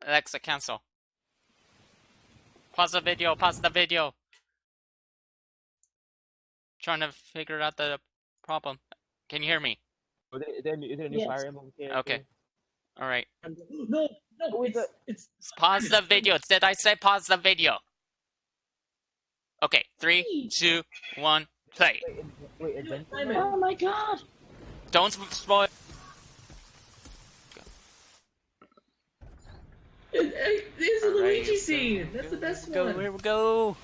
Alexa, cancel. Pause the video. Pause the video. Trying to figure out the problem. Can you hear me? Is there a new Yes. Fire Emblem character? Okay. All right. No, it's Pause the video. Did I say pause the video? Okay. 3, 2, 1, play. Wait, Adventure? Oh my god! Don't spoil. There's a Luigi scene. That's the best one. Here we go.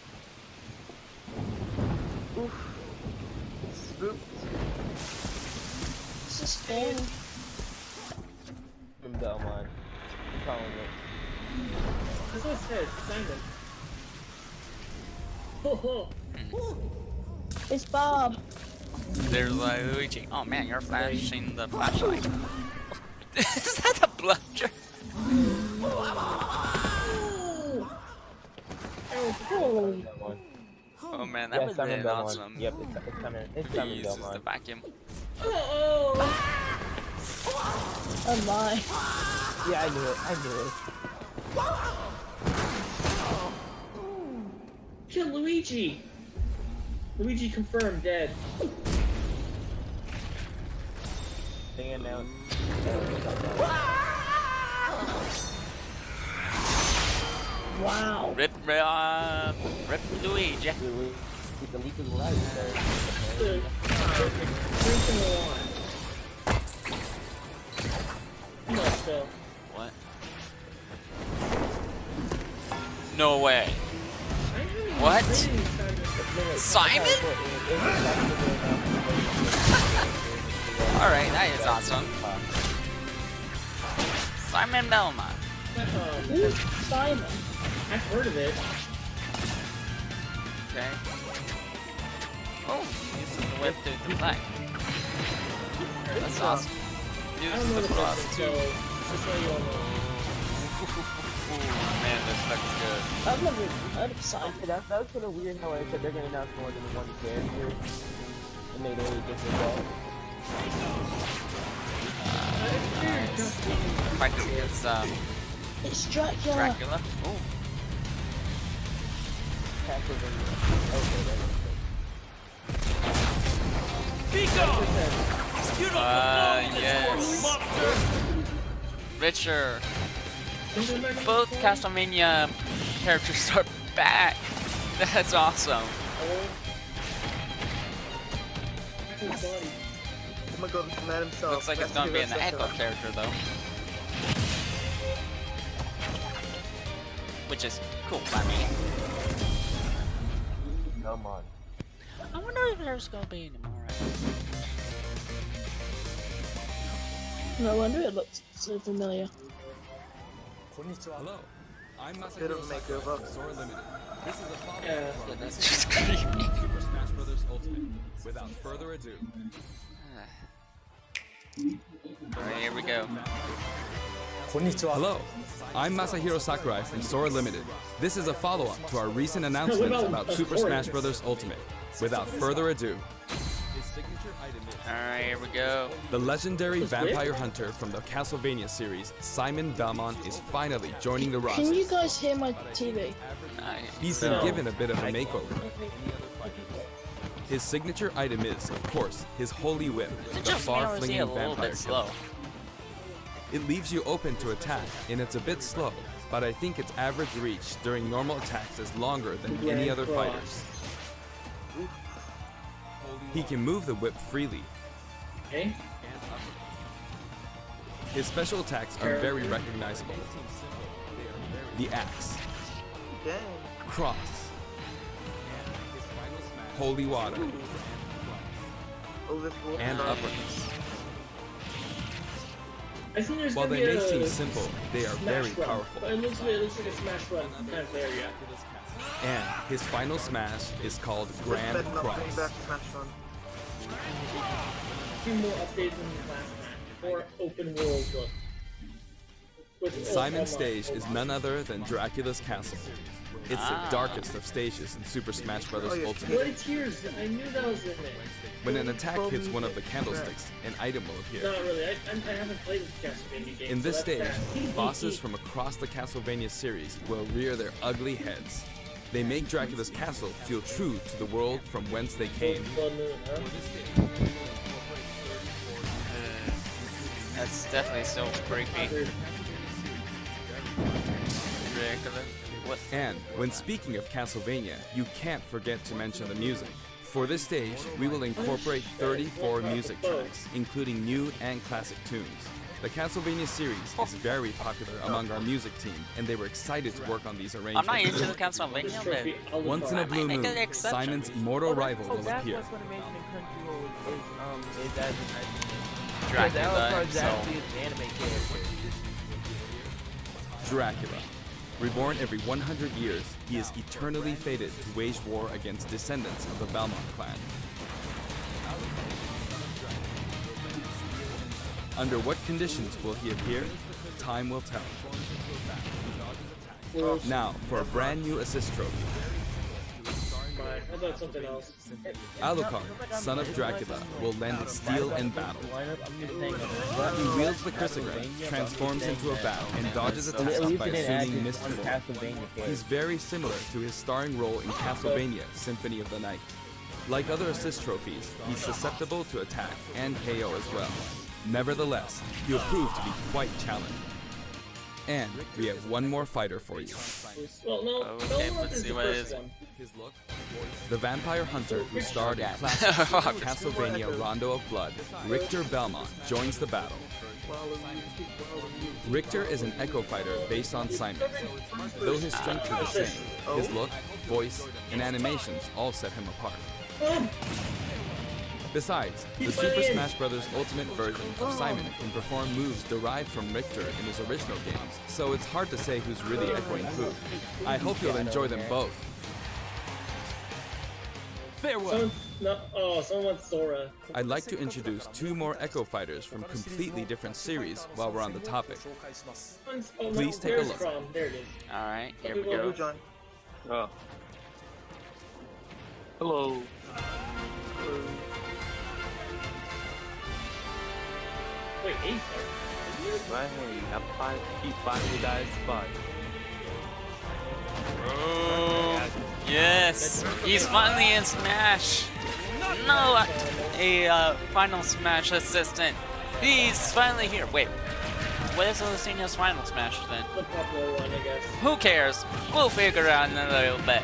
Spooked. This is scary. From Belmont. I'm calling it. That's what I said. Simon. Oh. It's Bob. There's Luigi. Oh man, you're flashing the flashlight. Is that a blunder? Oh man, that was really awesome. Yep, it's coming. It's He coming, uses Belmont. the vacuum. Oh my. Yeah, I knew it. I knew it. Kill Luigi. Luigi confirmed dead. They announced. Wow. Rip Luigi. The leak is right. Drinking the wine. No, Phil. What? No way. What? Simon? Alright, that is awesome. Simon Belmont. Who's Simon? I've heard of it. Okay. Oh, uses the whip to deflect. That's awesome. I don't Uses know the the cross person, too. so just so you all know. Man, this looks good. I've never heard of Simon. That was kind of weird how I said they're gonna announce more than one character. And they really just did that. Fighting against It's Dracula. Dracula. Oh. Yes. Richard. Both Castlevania characters are back. That's awesome. Oh my god, it's mad himself. Looks like it's gonna be an Echo character though. Which is cool by me. Come on. I wonder if there's gonna be any more. No wonder it looks so familiar. Hello, I'm Bit Masahiro of a Sakurai makeover. from Sora Limited. This is a follow-up Yeah, to our That's recent just creepy. Super Smash Bros. Ultimate. Without further ado, Alright, here we go. hello, I'm Masahiro Sakurai from Sora Limited. This is a follow-up to our recent announcements about Super Smash Bros. Ultimate. Without further ado, his signature item is Alright, here we go. the legendary vampire hunter from the Castlevania series, Simon Belmont, is finally joining the roster. Can you guys hear my TV? Nice. He's been given a bit of a makeover. His signature item is, of course, his holy whip, the Just me, or is he far-flinging a little vampire bit killer. slow? It leaves you open to attack, and it's a bit slow, but I think its average reach during normal attacks is longer than any other fighters. He can move the whip freely. Okay. His special attacks are very recognizable. The axe, Dang. cross, holy water, Oh, this will and uppercuts. I think there's While gonna they be may a seem simple, they are Smash very Run. powerful. But it looks like a Smash Run kind of area. And his final smash is called This Grand better not bring Cross. back Smash Run. A few more updates than the last match. More open world look. Simon's stage is none other than Dracula's castle. It's the darkest of stages in Super Smash Bros. Oh, yeah. Ultimate. Bloody tears. I knew that was in it. When an attack hits one of the candlesticks, an item will appear. Not really. I haven't played the Castlevania game. In this so stage, that's bad. bosses from across the Castlevania series will rear their ugly heads. They make Dracula's castle feel true to the world from whence they came. Blood Moon, huh? That's definitely so creepy. Dracula. What? And when speaking of Castlevania, you can't forget to mention the music. For this stage, we will incorporate 34 music tracks, including new and classic tunes. The Castlevania series is very popular among our music team, and they were excited to work on these I'm arrangements. not into the Castlevania, but Once in a blue Make an moon, exception. Simon's immortal rival will That's appear. what Funimation and Crunchyroll is advertising. Dracula is actually an anime character. Dracula. Reborn every 100 years, he is eternally fated to wage war against descendants of the Belmont clan. Under what conditions will he appear? Time will tell. Now, for a brand new assist trophy. How about something else? Alucard, son of Dracula, will lend steel in battle. He wields the chrysogram, transforms into a bat, and dodges attacks by assuming mist form. He's very similar to his starring role in Castlevania Symphony of the Night. Like other assist trophies, he's susceptible to attack and KO as well. Nevertheless, he'll prove to be quite challenging. And we have one more fighter for you. Well, no. Okay, Belmont let's is see the what it first is. one. The vampire hunter who starred in classic Castlevania Rondo of Blood, Richter Belmont, joins the battle. Richter is an echo fighter based on Simon. Though his strength is the same, his look, voice, and animations all set him apart. Besides, the Super Smash Bros. Ultimate version of Simon can perform moves derived from Richter in his original games, so it's hard to say who's really echoing who. I hope you'll enjoy them both. Farewell! Someone wants Sora. I'd like to introduce two more Echo Fighters from completely different series while we're on the topic. Please take a look. There it is. Alright, here we Hello, go. John. Oh. Hello. Wait, 8 Right, keep finding you guys spot. Oh, yes! He's finally in Smash! No! A Final Smash assistant! He's finally here! Wait, what is Lucina's Final Smash then? The popular one, I guess. Who cares? We'll figure it out in a little bit.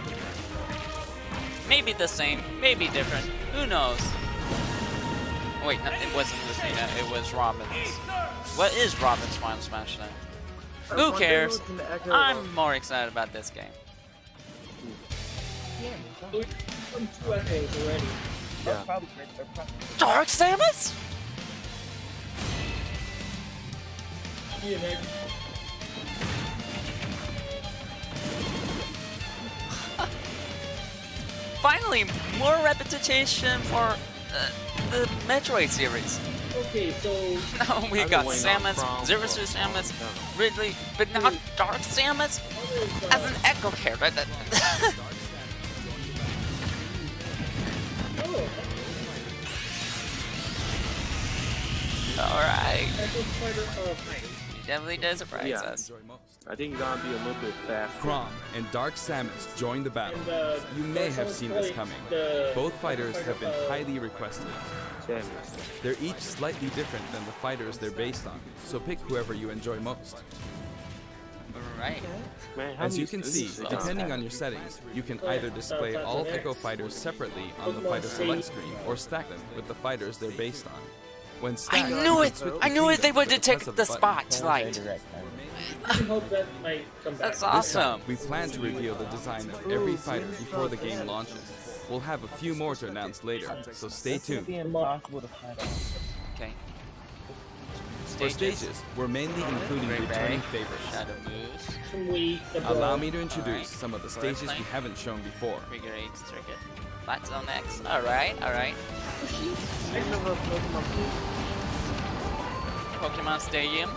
Maybe the same, maybe different. Who knows? Wait, no, it wasn't Lucina, it was Robin's. What is Robin's Final Smash then? Who cares? I'm more excited about this game. From 2 echoes already. Yeah. Dark Samus? Yeah, man. Finally, more repetition for the Metroid series. Okay, so Now we I've got been waiting on Samus, Chrom Zero for Suit a long Samus, time. Ridley, but now Dark Samus as an Echo character. Alright, Echo Fighter he definitely does surprise Yeah. us. I think you're gonna be a little bit faster. Chrom and Dark Samus join the battle. and You may have seen this coming. Both fighters have been highly requested. Samus. They're each slightly different than the fighters they're based on, so pick whoever you enjoy most. Alright. Man, how As many you can see, spaces depending on your settings, you can either display all Echo Fighters separately on the fighter select screen or stack them with the fighters they're based on. When I stacked, knew you it! can switch I knew between it! They them would with take press of the button. spotlight! I hope that might come back. That's This time, awesome! we plan to reveal the design of every fighter before the game launches. We'll have a few more to announce later, so stay tuned. Impossible to find out. Okay. For stages, we're mainly including Great returning Bay, favorites. Shadow Moves, Sweet. Allow me to introduce Alright. some of the stages we haven't shown before. Figure 8 circuit. Flat Zone X. Alright, alright. Pokemon Stadium.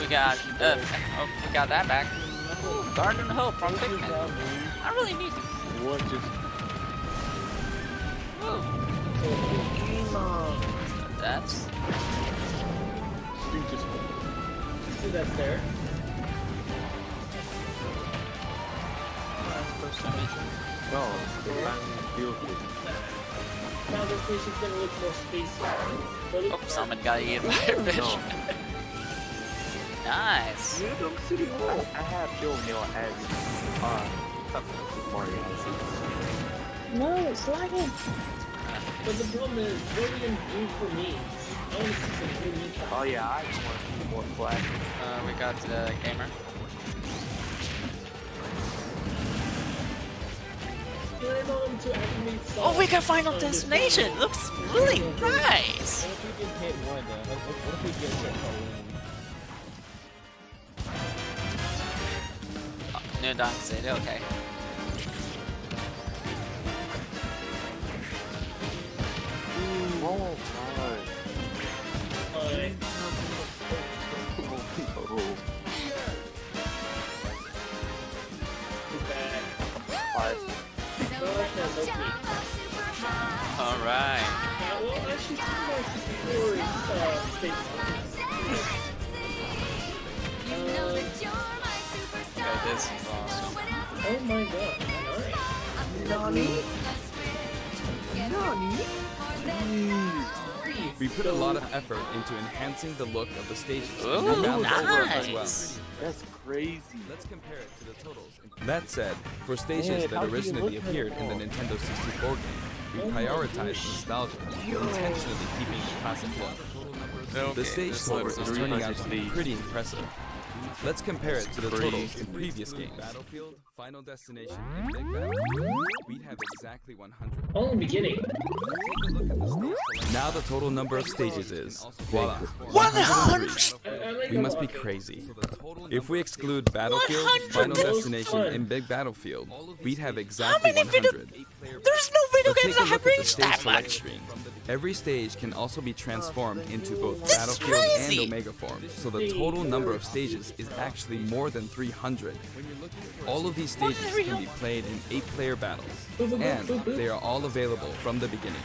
We got we got that back. Ooh, Garden Hope from Pikmin. I really need to. What just? That's. Street just. See that's there? No, I'm guilty. Now this station's gonna look more spacey. Oh, someone got eaten by a fish. No. Nice. I have Joe Neal as Super Mario Odyssey. No, it's lagging. But the problem is, what are you gonna do for me? I wanna see some good meat. Oh yeah, I just want to see more flash. We got the gamer. Oh, we got Final Destination. Looks really nice. What if we just hit one though? What if we get hit one? New Donk City, okay. Oh Alright. Well, actually, before Oh, this is awesome. oh my god, nice. We put a lot of effort into enhancing the look of the stages. Ooh, and balance the work as well. nice. that's crazy. Let's compare it to the totals. That said, for stages that originally appeared in the Nintendo 64 game, we prioritized nostalgia, intentionally keeping the classic look. The stage total is turning out to be pretty impressive. Let's compare it to the totals in previous games. Battlefield, Final Destination, and Big Battlefield, we'd have exactly 100. All in the beginning. Now the total number of stages is, voila, 100! We must be crazy. If we exclude Battlefield, 100? Final Destination, and Big Battlefield, we'd have exactly many video- 100. There's no video But games take a that look have at the reached stage that select much. screen. Every stage can also be transformed into both That's Battlefield crazy. and Omega form, so the total number of stages is actually more than 300. All of these stages can be played in 8-player battles, and they are all available from the beginning.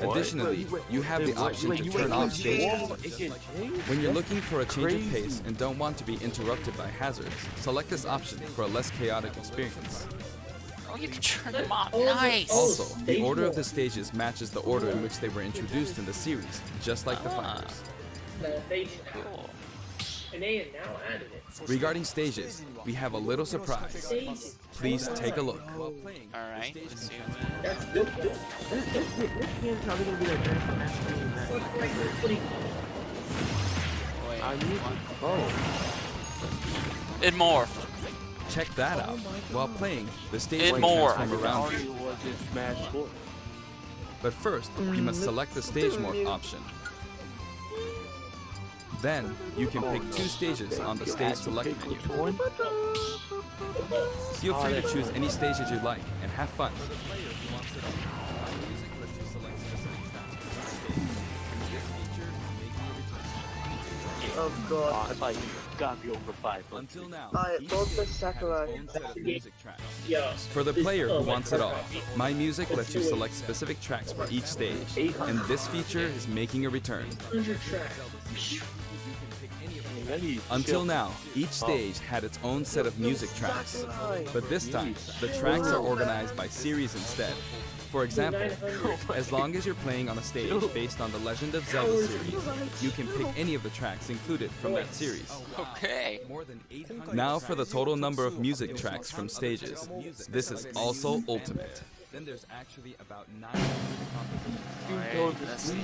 Additionally, you have the option to turn off stages. When you're looking for a change of pace and don't want to be interrupted by hazards, select this option for a less chaotic experience. Oh, you can turn them off. Oh, Nice. Also, the order of the stages matches the order in which they were introduced in the series, just like the finals. That they Cool. and they have now added it. Regarding stages, we have a little surprise. Stages. Please take a look. Alright, let's see. That's good. This game's probably gonna be like Grand Master Race. Wait, I need what? Oh. It morphed. Check that out. While playing, the stage It can more. transform around you. Mario was in Smash 4. But first, you must select the stage morph option. Then, you can pick 2 stages on the stage select menu. Feel free to choose any stages you like and have fun. Oh god. I thought you got me over 5. Until now, Alright, each both the stage has its Sakurai. own set of music tracks. Yeah. For the player who wants it all, My Music lets you select specific tracks for each stage, and this feature is making a return. 100 tracks. Until now, each stage had its own set of music tracks, but this time, the tracks are organized by series instead. For example, as long as you're playing on a stage based on the Legend of Zelda series, you can pick any of the tracks included from that series. Okay. Now for the total number of music tracks from stages. This is also ultimate. Then there's actually about 900 Alright, let's see.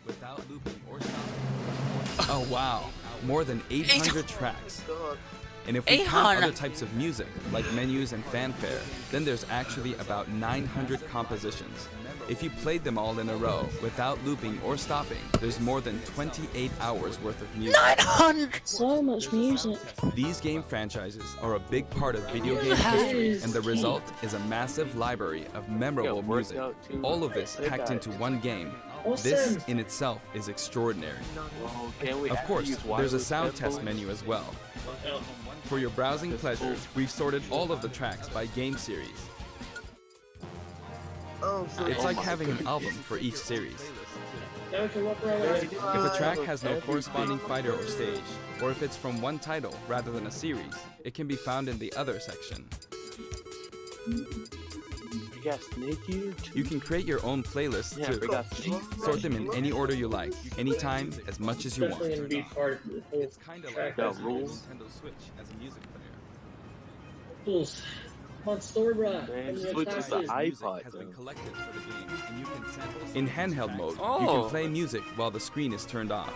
without looping or stopping. Oh wow, more than 800 tracks. God. And if we count 800. other types of music, like menus and fanfare, then there's actually about 900 compositions. If you played them all in a row, without looping or stopping, there's more than 28 hours worth of music. 900! So much music. These game franchises are a big part of video game history, and the result is a massive library of memorable music. All of this packed into one game. This in itself is extraordinary. Of course, there's a sound test menu as well. For your browsing pleasure, we've sorted all of the tracks by game series. Oh, so It's like having an album for each series. Now we can walk around with it. If a track has no corresponding fighter or stage, or if it's from one title rather than a series, it can be found in the Other section. We got Snake here too. You can create your own playlists Yeah, we too. got Snake. Sort them in any order you like, anytime, as much as you want. Definitely gonna be part of the whole Kind of track. The That's rules. Nintendo Switch as a music player. rules. Come on, store, bruh. Man, Come on, switch is the taxes. iPod. Has been Though. collected for the game, and you can sample in handheld mode, you Oh. can play music while the screen is turned off.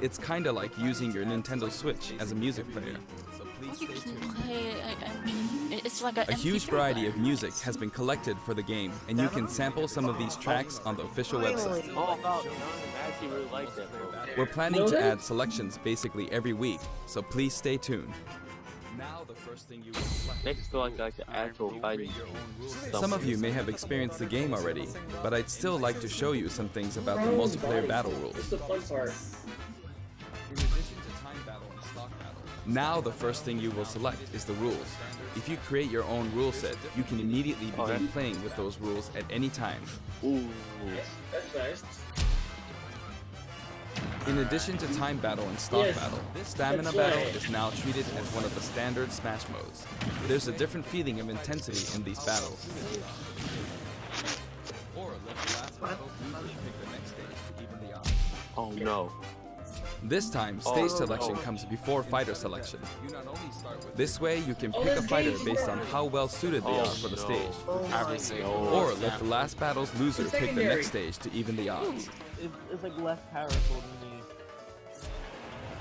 It's kinda like using your Nintendo Switch as a music player. So please You stay can tuned. play. I mean, it's like A huge variety of music has been collected for the game, and you can sample some of these tracks on the official website. Oh, about I actually really like that, bro. We're planning to add selections basically every week, so please stay tuned. Now the first thing you will select. Makes it feel like the actual fighting. Some of you may have experienced the game already, but I'd still like to show you some things about the multiplayer battle It's rules. the fun part. In addition to time battle and stock battle, now the first thing you will select is the rules. If you create your own rule set, you can immediately begin playing with those rules at any time. Ooh. That's nice. In addition to time battle and stock Yes, battle, stamina that's battle right. is now treated as one of the standard Smash modes. There's a different feeling of intensity in these battles. Or let the last battle's loser pick the next stage to even the odds. Oh no. This time, stage selection comes before fighter selection. This way, you can pick a fighter based on how well suited they are for the stage. Obviously. Or let the last battle's loser pick the next stage to even the odds. It's like less powerful than me.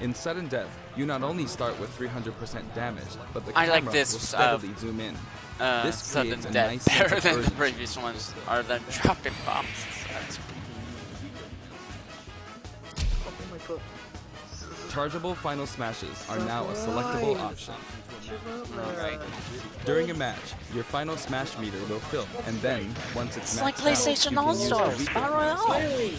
In sudden death, you not only start with 300% damage, but the I camera like this, will steadily zoom in. This sudden creates a death nice sense better of than the urgency. previous ones, or than dropping bombs. That's Chargeable final smashes are now a selectable option. right. During a match, your final smash meter will fill, and then, once it's It's like maxed out, PlayStation you can use a All-Stars weaker Battle Royale. Finally!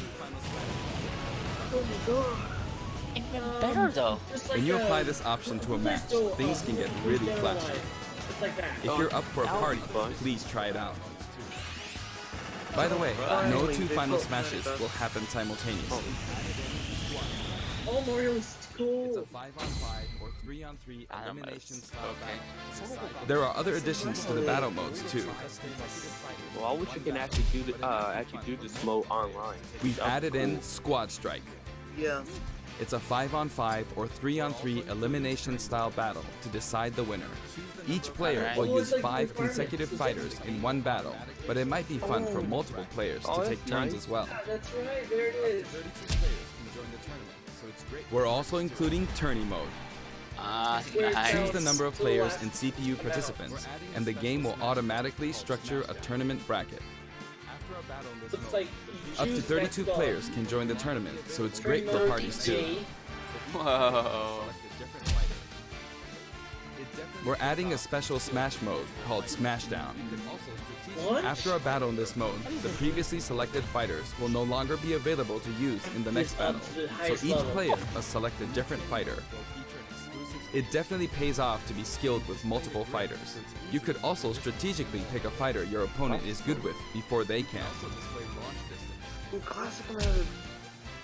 Even better though. Just like When you a apply this option to a match, things can get really flashy. It's like that. If you're up for a party, please try it out. By the way, no two final smashes will happen simultaneously. Oh, Mario is cool. It's a 5-on-5 or 3-on-3 elimination style Okay. battle. There are other additions to the battle modes too. Well, I wish you can actually do this mode online. We've added in Squad Strike. Yeah. It's a 5-on-5 or 3-on-3 elimination style battle to decide the winner. Each player will use 5 consecutive fighters in one battle, but it might be fun for multiple players to take turns as well. That's right, there it is. We're also including tourney mode. Nice. Choose the number of players and CPU participants, and the game will automatically structure a tournament bracket. Looks like you Up to choose 32 next players can join the tournament, so it's great for parties too. Whoa. We're adding a special Smash mode called Smashdown. What? After a battle in this mode, the previously selected fighters will no longer be available to use in the next battle, so each player must select a different fighter. It definitely pays off to be skilled with multiple fighters. You could also strategically pick a fighter your opponent is good with before they can. Ooh, classic mode.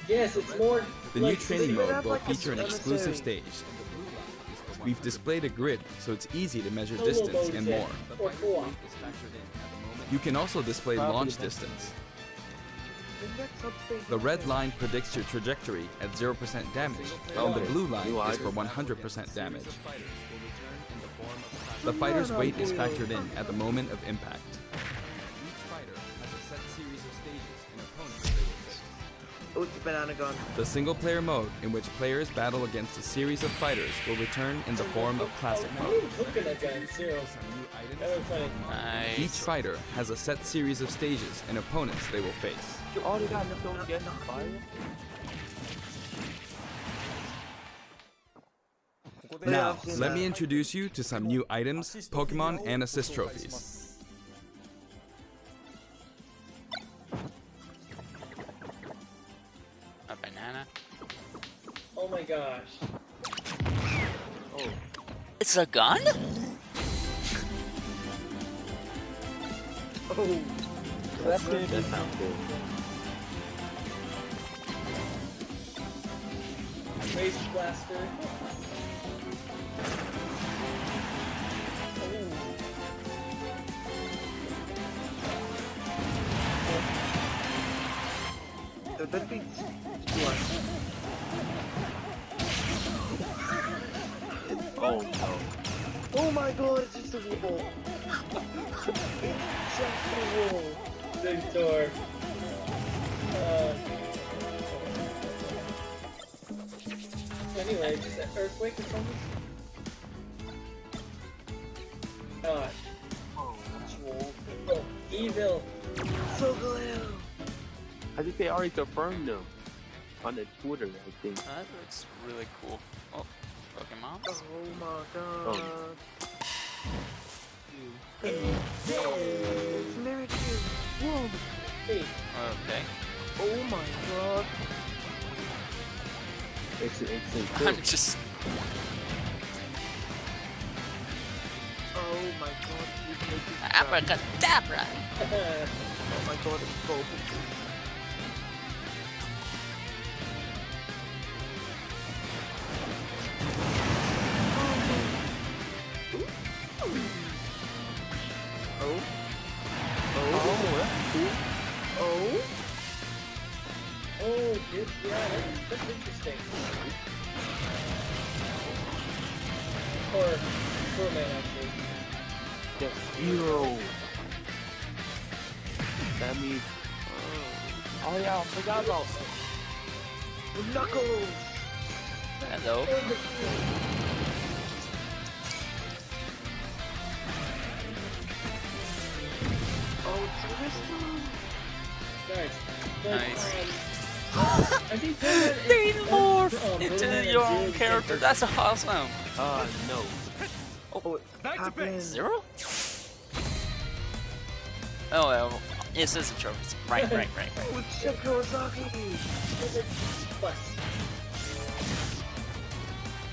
Yes, it's more. The new like, training mode will like a feature an exclusive cemetery. stage. We've displayed a grid, so it's easy to measure solo distance mode and is more. it, or co-op. You can also display launch distance. The red line predicts your trajectory at 0% damage, and the blue line is for 100% damage. The fighter's weight is factored in at the moment of impact. Oh, it's a banana gun. The single-player mode, in which players battle against a series of fighters, will return in the form of classic mode. Coconut gun, too. That was funny. Nice. Each fighter has a set series of stages and opponents they will face. You already got enough to get enough fire? Now, let me introduce you to some new items, Pokemon, and assist trophies. A banana. Oh my gosh. Oh. It's a gun? Oh, that's it. That sounds good. Raise blaster. That'd be Oh no. Oh my god, it's just a wall. It's just a wall. Victor. Anyway, just an earthquake or something? God. Oh, Oh, evil. So glue. I think they already confirmed them on the Twitter, I think. That looks really cool. Oh, Pokemon. Oh my god. It's American. Whoa. Hey, Okay. Oh my god. It's I'm just. Oh my god. You can make this Abracadabra! Oh my god, it's cold. Oh. Oh. oh, dude, yeah, that's interesting. Or man, actually. just zero. That means Oh yeah, I forgot about Knuckles. Hello. Oh, Twister. Nice. But, Nice. I think Berlin They is- morph Berlin into and your Zero own is character. different. That's awesome. no. Oh, it happened. Zero? Oh, well, this is a trophy. Right. Oh, it's Chip Kawasaki. Plus.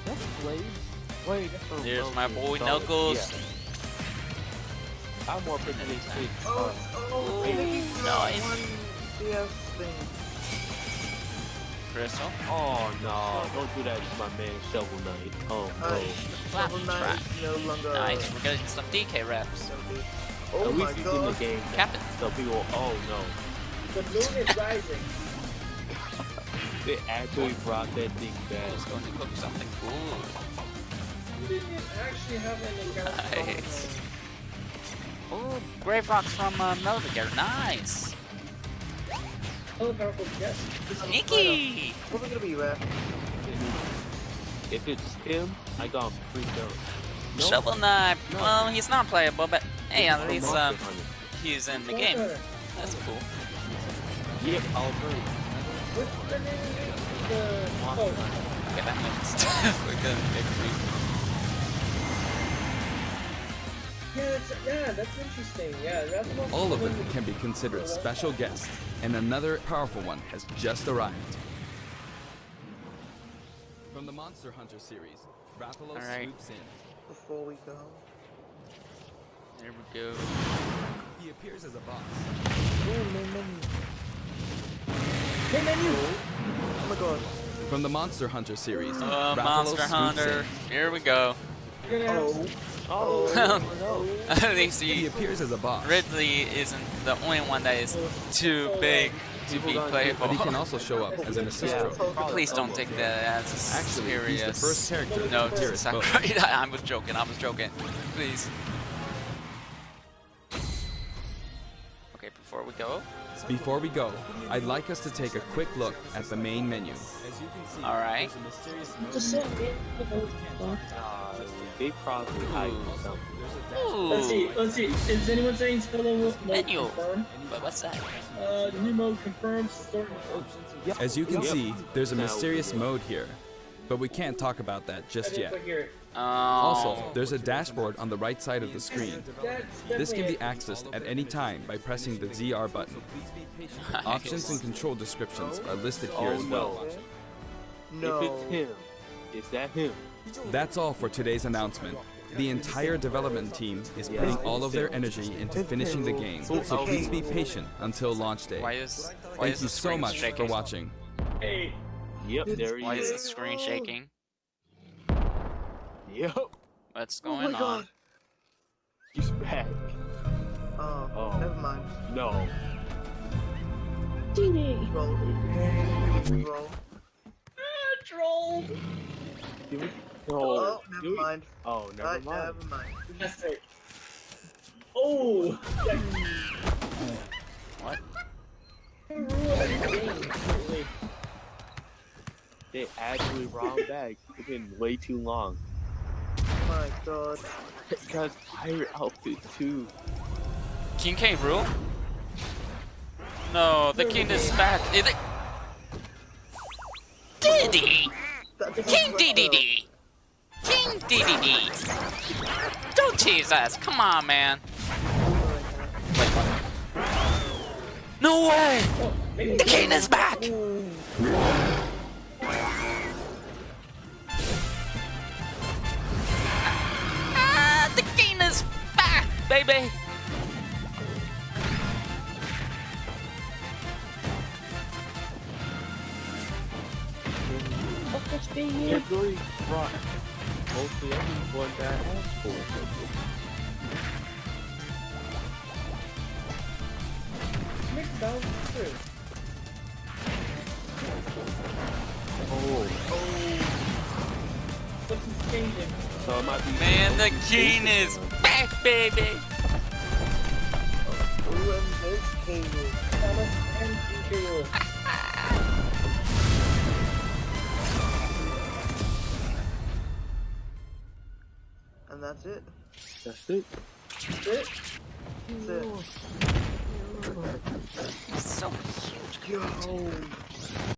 That's Blade. Wait, that's for There's my boy So, Knuckles. yeah. I'm more picking these six. Oh, Ooh, nice. One DS thing. Crystal. Oh no, don't do that to my man Shovel Knight. Oh no. Flap Shovel trap. Knight is no longer. Nice. We're getting some DK reps. So good. At Oh my least he's in the god. game now. Captain. So people, oh no. The moon is rising. They actually brought that thing I back. was going to cook something cool. You didn't actually have an encounter. Nice. Oh, Grave Rocks from Metal Gear. Nice. Oh, powerful yes. Sneaky. What are we gonna be, ref? If it's him, I got freaked out. No, Shovel Knight. No. Well, he's not playable, but hey, at I'm least Monster Hunter. he's in the game. That's cool. Yep, I'll agree. What's the name of the... Monster Oh, Hunter. Okay, that makes we're gonna get yeah, that's interesting. Yeah, that's what All of them can be considered special guests, and another powerful one has just arrived. From the Monster Hunter series, Raphael Alright. swoops in. Before we go. There we go. He appears as a boss. Oh, no menu. Hey, menu! Oh my god. From the Monster Hunter series, Raphael Monster swoops Hunter. Here we go. You're gonna have Oh. At least in. He appears as a boss, Ridley isn't the only one that is too big to be playable. but he can also show up as an assist Yeah. trophy. Please don't take that as Actually, serious. he's the first character No, to appear as both. Sakurai. I was joking. Please. Okay, before we go. Before we go, I'd like us to take a quick look at the main menu. All right. They probably hide something. Ooh. Let's see. Is anyone saying solo mode Menu. confirmed? But what's that? New mode confirmed. Starting. As you can Yep. see, there's a mysterious mode here, but we can't talk about that I just didn't yet. quite hear it. Also, there's a dashboard on the right side of the screen. That's This can definitely be accessed at any time by pressing the ZR button. Options and control descriptions are listed here Oh as well. no. No. If it's him, Is that him? That's all for today's announcement. The entire development team is putting all of their energy into finishing the game, so please be patient until launch day. Why is Thank the you so screen much shaking? for watching. Hey, Yep, there he Why is the is. screen shaking? Yep, What's Oh going my on? god. he's back. Oh, Oh. never mind. No. Roll. Roll. troll. Did we? Oh, No. never mind. Oh, never Right, mind. never mind. That's it. Oh. What? They actually round back. It's been way too long. Oh my god. Because pirate outfit too. King K. Rool? No, the king is back. Diddy! King DDD! King DDD! Don't tease us! Come on, man! Wait, what? No way! The king is back! Ah, the king is back, baby! They're really brought mostly everyone that asked for it. Oh, Something's changing. so it might be. Man, the king is back, baby! Who is this king? Thomas and Imperial. And that's it. That's it. That's it. That's it. So huge. Yo.